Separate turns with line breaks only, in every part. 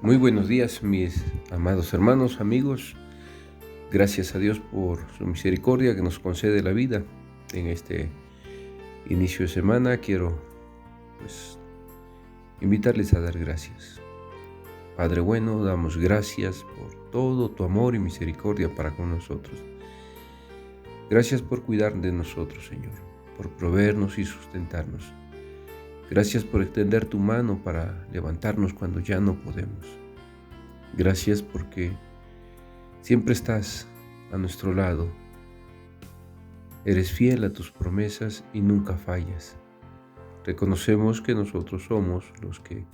Muy buenos días, mis amados hermanos, amigos. Gracias a Dios por su misericordia que nos concede la vida. En este inicio de semana quiero pues invitarles a dar gracias. Padre bueno, damos gracias por todo tu amor y misericordia para con nosotros. Gracias por cuidar de nosotros, Señor, por proveernos y sustentarnos. Gracias por extender tu mano para levantarnos cuando ya no podemos. Gracias porque siempre estás a nuestro lado. Eres fiel a tus promesas y nunca fallas. Reconocemos que nosotros somos los que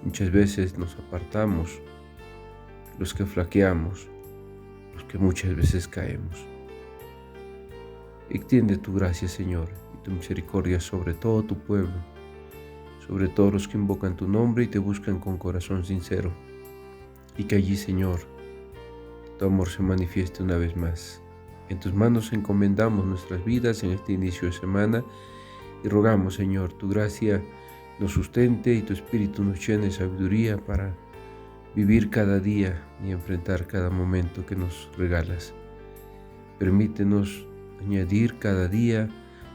muchas veces nos apartamos, los que flaqueamos, los que muchas veces caemos. Extiende tu gracia, Señor, y tu misericordia sobre todo tu pueblo, sobre todos los que invocan tu nombre y te buscan con corazón sincero. Y que allí, Señor, tu amor se manifieste una vez más. En tus manos encomendamos nuestras vidas en este inicio de semana y rogamos, Señor, tu gracia nos sustente y tu espíritu nos llene de sabiduría para vivir cada día y enfrentar cada momento que nos regalas. Permítenos añadir cada día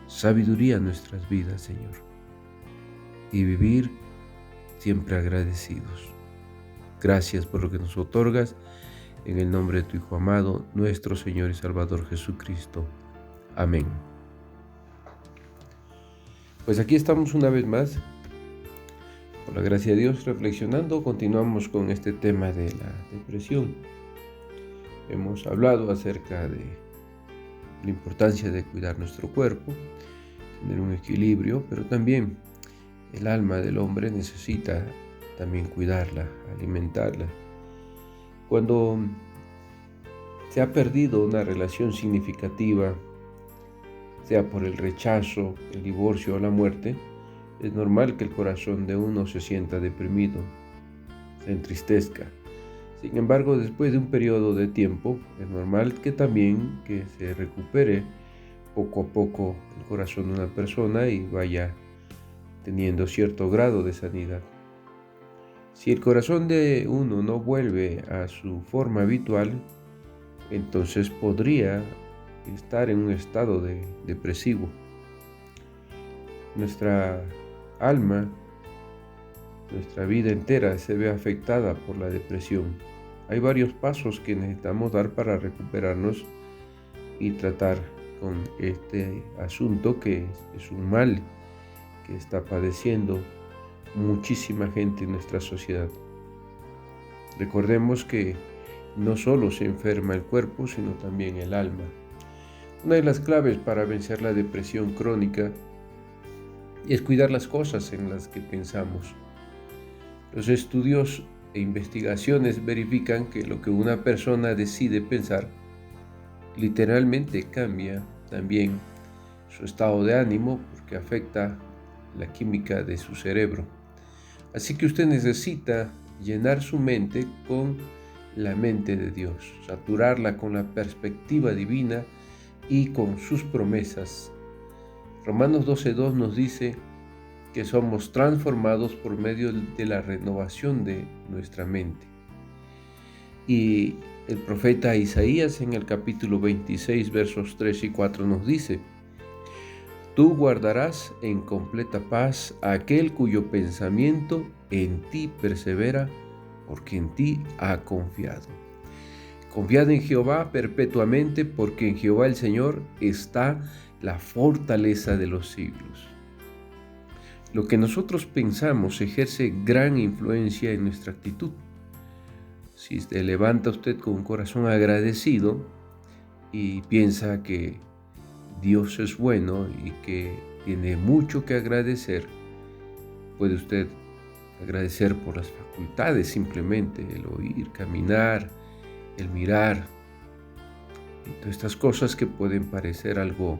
sabiduría a nuestras vidas, Señor, y vivir siempre agradecidos. Gracias por lo que nos otorgas, en el nombre de tu Hijo amado, nuestro Señor y Salvador Jesucristo. Amén. Pues aquí estamos una vez más, por la gracia de Dios, reflexionando. Continuamos con este tema de la depresión. Hemos hablado acerca de la importancia de cuidar nuestro cuerpo, tener un equilibrio, pero también el alma del hombre necesita también cuidarla, alimentarla. Cuando se ha perdido una relación significativa, sea por el rechazo, el divorcio o la muerte, es normal que el corazón de uno se sienta deprimido, se entristezca. Sin embargo, después de un periodo de tiempo, es normal que también se recupere poco a poco el corazón de una persona y vaya teniendo cierto grado de sanidad. Si el corazón de uno no vuelve a su forma habitual, entonces podría estar en un estado depresivo. Nuestra alma, nuestra vida entera se ve afectada por la depresión. Hay varios pasos que necesitamos dar para recuperarnos y tratar con este asunto que es un mal que está padeciendo muchísima gente en nuestra sociedad. Recordemos que no solo se enferma el cuerpo, sino también el alma. Una de las claves para vencer la depresión crónica es cuidar las cosas en las que pensamos. Los estudios e investigaciones verifican que lo que una persona decide pensar literalmente cambia también su estado de ánimo, porque afecta la química de su cerebro. Así que usted necesita llenar su mente con la mente de Dios, saturarla con la perspectiva divina y con sus promesas. Romanos 12:2 nos dice que somos transformados por medio de la renovación de nuestra mente. Y el profeta Isaías en el capítulo 26, versos 3 y 4 nos dice: Tú guardarás en completa paz a aquel cuyo pensamiento en ti persevera, porque en ti ha confiado. Confiad en Jehová perpetuamente, porque en Jehová el Señor está la fortaleza de los siglos. Lo que nosotros pensamos ejerce gran influencia en nuestra actitud. Si se levanta usted con un corazón agradecido y piensa que Dios es bueno y que tiene mucho que agradecer, puede usted agradecer por las facultades, simplemente el oír, caminar, el mirar, y todas estas cosas que pueden parecer algo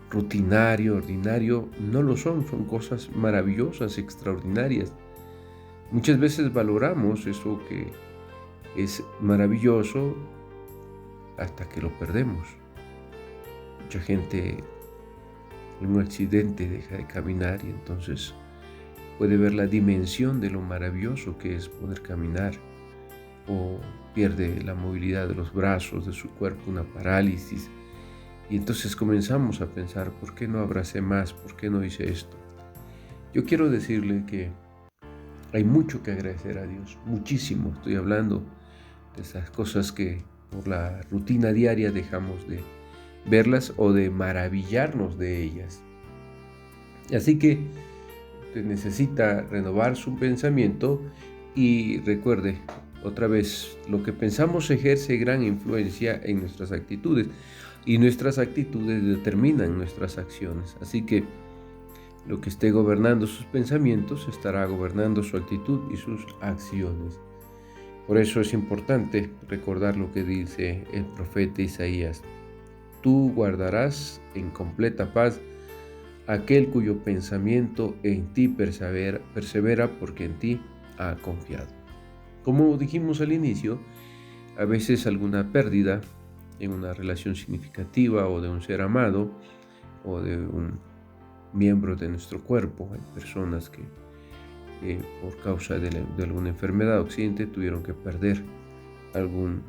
rutinario, ordinario, no lo son cosas maravillosas, extraordinarias. Muchas veces valoramos eso que es maravilloso hasta que lo perdemos. Mucha gente en un accidente deja de caminar y entonces puede ver la dimensión de lo maravilloso que es poder caminar, o pierde la movilidad de los brazos, de su cuerpo, una parálisis. Y entonces comenzamos a pensar, ¿por qué no abracé más? ¿Por qué no hice esto? Yo quiero decirle que hay mucho que agradecer a Dios, muchísimo. Estoy hablando de esas cosas que por la rutina diaria dejamos de verlas o de maravillarnos de ellas. Así que usted necesita renovar su pensamiento y recuerde, otra vez, lo que pensamos ejerce gran influencia en nuestras actitudes y nuestras actitudes determinan nuestras acciones. Así que lo que esté gobernando sus pensamientos estará gobernando su actitud y sus acciones. Por eso es importante recordar lo que dice el profeta Isaías: tú guardarás en completa paz aquel cuyo pensamiento en ti persevera porque en ti ha confiado. Como dijimos al inicio, a veces alguna pérdida en una relación significativa o de un ser amado o de un miembro de nuestro cuerpo. Hay personas que por causa de alguna enfermedad o accidente tuvieron que perder alguna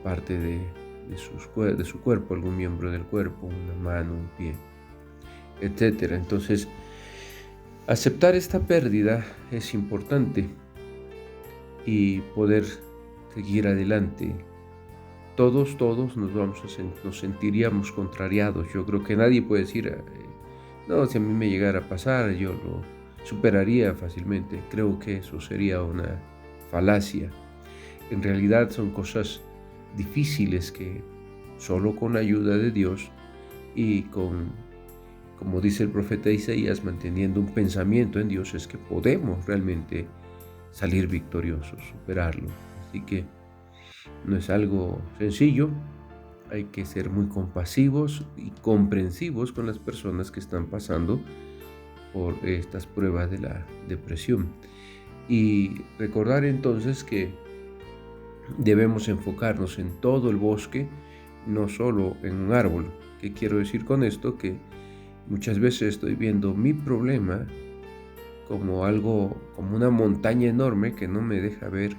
parte de su cuerpo, algún miembro del cuerpo, una mano, un pie, etc. Entonces, aceptar esta pérdida es importante y poder seguir adelante. Todos nos sentiríamos contrariados. Yo creo que nadie puede decir, no, si a mí me llegara a pasar, yo lo superaría fácilmente. Creo que eso sería una falacia. En realidad son cosas difíciles que solo con ayuda de Dios y como dice el profeta Isaías, manteniendo un pensamiento en Dios, es que podemos realmente salir victoriosos, superarlo. Así que no es algo sencillo. Hay que ser muy compasivos y comprensivos con las personas que están pasando por estas pruebas de la depresión. Y recordar entonces que debemos enfocarnos en todo el bosque, no solo en un árbol. ¿Qué quiero decir con esto? Que muchas veces estoy viendo mi problema como una montaña enorme que no me deja ver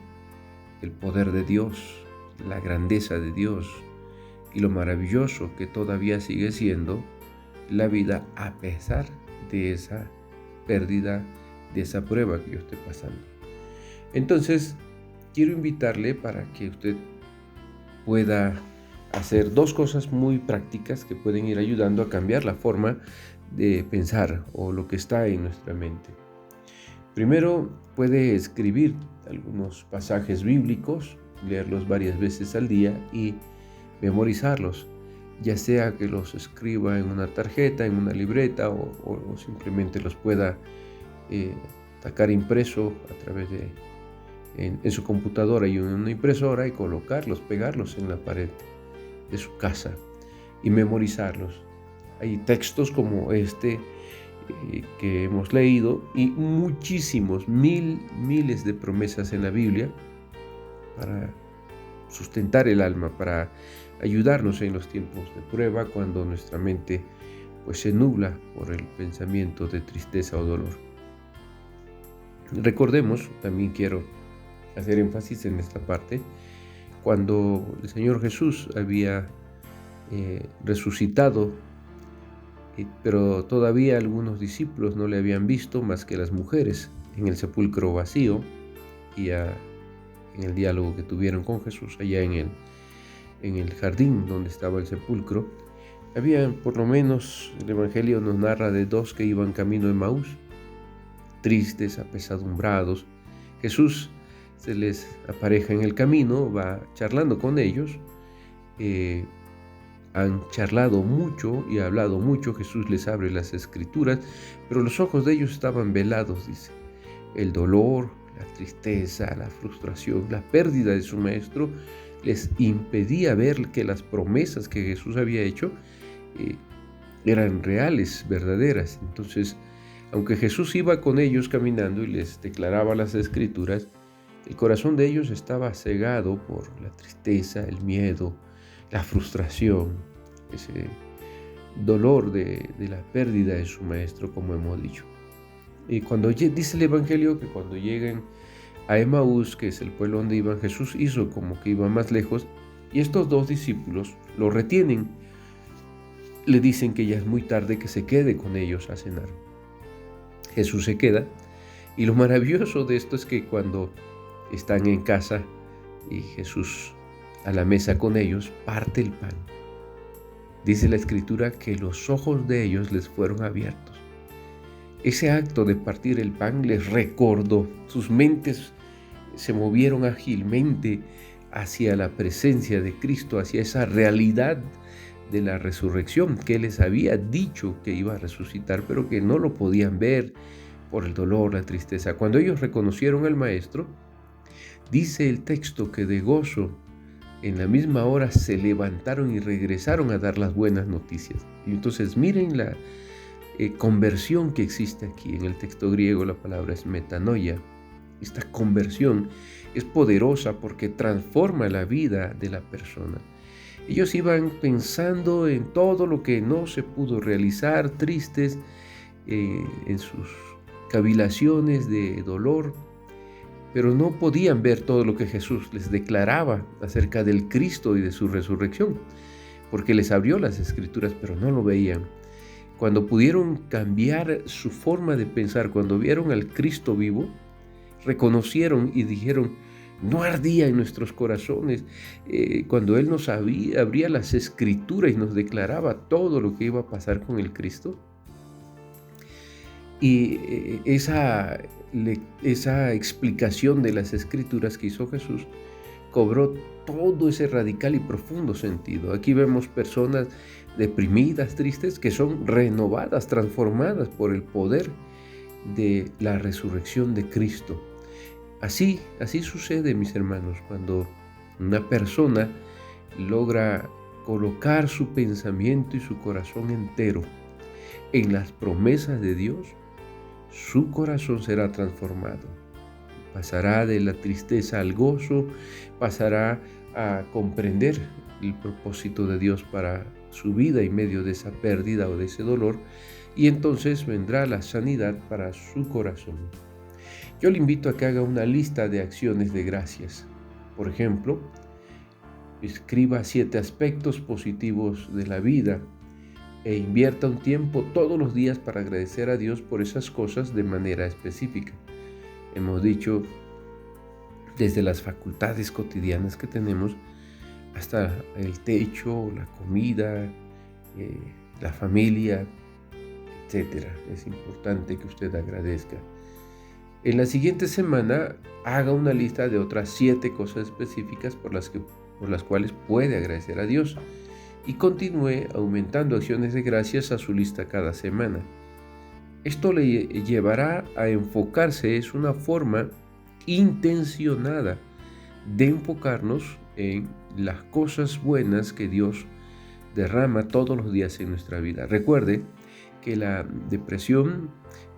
el poder de Dios, la grandeza de Dios y lo maravilloso que todavía sigue siendo la vida a pesar de esa pérdida, de esa prueba que yo estoy pasando. Entonces, quiero invitarle para que usted pueda hacer dos cosas muy prácticas que pueden ir ayudando a cambiar la forma de pensar o lo que está en nuestra mente. Primero, puede escribir algunos pasajes bíblicos, leerlos varias veces al día y memorizarlos, ya sea que los escriba en una tarjeta, en una libreta o simplemente los pueda sacar impreso a través de en su computadora y en una impresora y colocarlos, pegarlos en la pared de su casa y memorizarlos. Hay textos como este que hemos leído y muchísimos, miles de promesas en la Biblia para sustentar el alma, para ayudarnos en los tiempos de prueba cuando nuestra mente pues se nubla por el pensamiento de tristeza o dolor. Recordemos, también quiero hacer énfasis en esta parte, cuando el Señor Jesús había resucitado, pero todavía algunos discípulos no le habían visto más que las mujeres en el sepulcro vacío y en el diálogo que tuvieron con Jesús allá en el jardín donde estaba el sepulcro. Había, por lo menos, el Evangelio nos narra de dos que iban camino de Emaús, tristes, apesadumbrados. Jesús se les apareja en el camino, va charlando con ellos. Han charlado mucho y hablado mucho. Jesús les abre las escrituras, pero los ojos de ellos estaban velados, dice. El dolor, la tristeza, la frustración, la pérdida de su maestro les impedía ver que las promesas que Jesús había hecho eran reales, verdaderas. Entonces, aunque Jesús iba con ellos caminando y les declaraba las escrituras, el corazón de ellos estaba cegado por la tristeza, el miedo, la frustración, ese dolor de la pérdida de su maestro, como hemos dicho. Y dice el Evangelio que cuando llegan a Emaús, que es el pueblo donde iban, Jesús hizo como que iba más lejos, y estos dos discípulos lo retienen. Le dicen que ya es muy tarde, que se quede con ellos a cenar. Jesús se queda, y lo maravilloso de esto es que cuando están en casa y Jesús a la mesa con ellos, parte el pan. Dice la Escritura que los ojos de ellos les fueron abiertos. Ese acto de partir el pan les recordó, sus mentes se movieron ágilmente hacia la presencia de Cristo, hacia esa realidad de la resurrección que les había dicho que iba a resucitar, pero que no lo podían ver por el dolor, la tristeza. Cuando ellos reconocieron al Maestro, dice el texto que de gozo, en la misma hora se levantaron y regresaron a dar las buenas noticias. Y entonces miren la conversión que existe aquí. En el texto griego la palabra es metanoia. Esta conversión es poderosa porque transforma la vida de la persona. Ellos iban pensando en todo lo que no se pudo realizar, tristes, en sus cavilaciones de dolor, pero no podían ver todo lo que Jesús les declaraba acerca del Cristo y de su resurrección, porque les abrió las Escrituras, pero no lo veían. Cuando pudieron cambiar su forma de pensar, cuando vieron al Cristo vivo, reconocieron y dijeron: no ardía en nuestros corazones cuando Él nos abría las Escrituras y nos declaraba todo lo que iba a pasar con el Cristo. Y esa explicación de las Escrituras que hizo Jesús cobró todo ese radical y profundo sentido. Aquí vemos personas deprimidas, tristes, que son renovadas, transformadas por el poder de la resurrección de Cristo. Así sucede, mis hermanos, cuando una persona logra colocar su pensamiento y su corazón entero en las promesas de Dios. Su corazón será transformado. Pasará de la tristeza al gozo, pasará a comprender el propósito de Dios para su vida en medio de esa pérdida o de ese dolor, y entonces vendrá la sanidad para su corazón. Yo le invito a que haga una lista de acciones de gracias. Por ejemplo, escriba 7 aspectos positivos de la vida e invierta un tiempo todos los días para agradecer a Dios por esas cosas de manera específica. Hemos dicho, desde las facultades cotidianas que tenemos hasta el techo, la comida, la familia, etc. Es importante que usted agradezca. En la siguiente semana haga una lista de otras 7 cosas específicas por las cuales puede agradecer a Dios, y continúe aumentando acciones de gracias a su lista cada semana. Esto le llevará a enfocarse, es una forma intencionada de enfocarnos en las cosas buenas que Dios derrama todos los días en nuestra vida. Recuerde que la depresión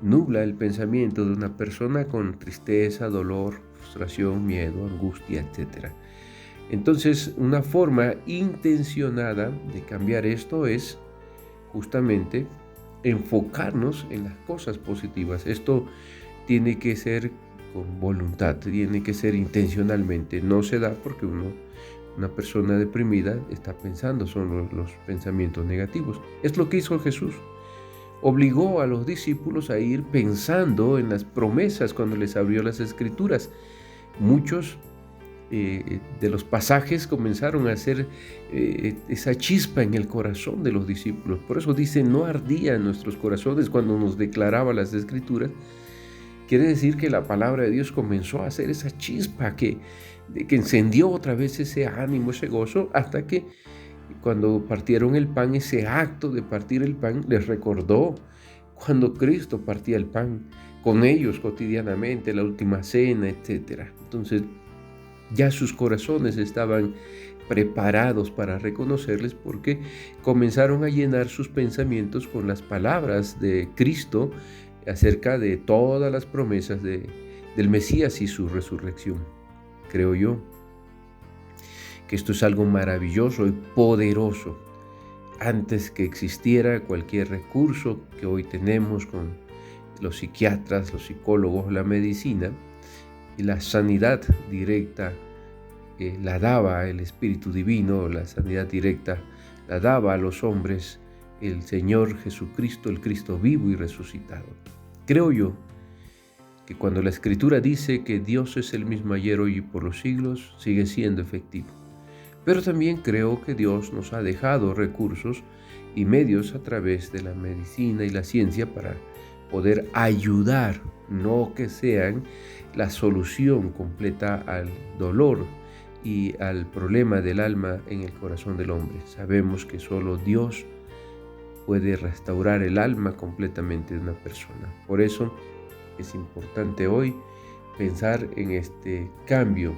nubla el pensamiento de una persona con tristeza, dolor, frustración, miedo, angustia, etc. Entonces, una forma intencionada de cambiar esto es justamente enfocarnos en las cosas positivas. Esto tiene que ser con voluntad, tiene que ser intencionalmente. No se da porque una persona deprimida está pensando solo los pensamientos negativos. Es lo que hizo Jesús. Obligó a los discípulos a ir pensando en las promesas cuando les abrió las Escrituras. Muchos de los pasajes comenzaron a hacer esa chispa en el corazón de los discípulos. Por eso dice: no ardía en nuestros corazones cuando nos declaraba las Escrituras. Quiere decir que la palabra de Dios comenzó a hacer esa chispa que encendió otra vez ese ánimo, ese gozo, hasta que cuando partieron el pan, ese acto de partir el pan les recordó cuando Cristo partía el pan con ellos cotidianamente, la última cena, etc. Entonces, ya sus corazones estaban preparados para reconocerles, porque comenzaron a llenar sus pensamientos con las palabras de Cristo acerca de todas las promesas del Mesías y su resurrección. Creo yo que esto es algo maravilloso y poderoso. Antes que existiera cualquier recurso que hoy tenemos con los psiquiatras, los psicólogos, la medicina y la sanidad directa la daba el Espíritu Divino, la sanidad directa la daba a los hombres el Señor Jesucristo, el Cristo vivo y resucitado. Creo yo que cuando la Escritura dice que Dios es el mismo ayer, hoy y por los siglos, sigue siendo efectivo. Pero también creo que Dios nos ha dejado recursos y medios a través de la medicina y la ciencia para poder ayudar, no que sean la solución completa al dolor y al problema del alma en el corazón del hombre. Sabemos que solo Dios puede restaurar el alma completamente de una persona. Por eso es importante hoy pensar en este cambio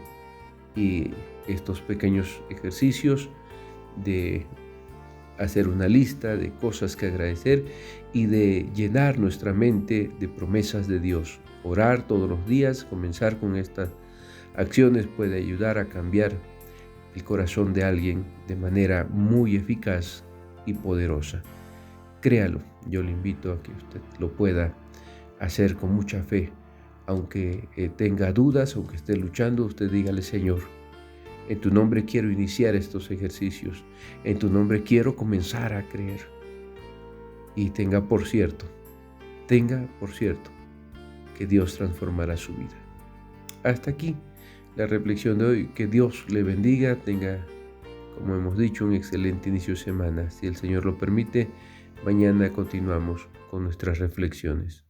y estos pequeños ejercicios de hacer una lista de cosas que agradecer y de llenar nuestra mente de promesas de Dios. Orar todos los días, comenzar con estas acciones puede ayudar a cambiar el corazón de alguien de manera muy eficaz y poderosa. Créalo, yo le invito a que usted lo pueda hacer con mucha fe. Aunque tenga dudas, aunque esté luchando, usted dígale: Señor, en tu nombre quiero iniciar estos ejercicios. En tu nombre quiero comenzar a creer. Y tenga por cierto que Dios transformará su vida. Hasta aquí la reflexión de hoy. Que Dios le bendiga. Tenga, como hemos dicho, un excelente inicio de semana. Si el Señor lo permite, mañana continuamos con nuestras reflexiones.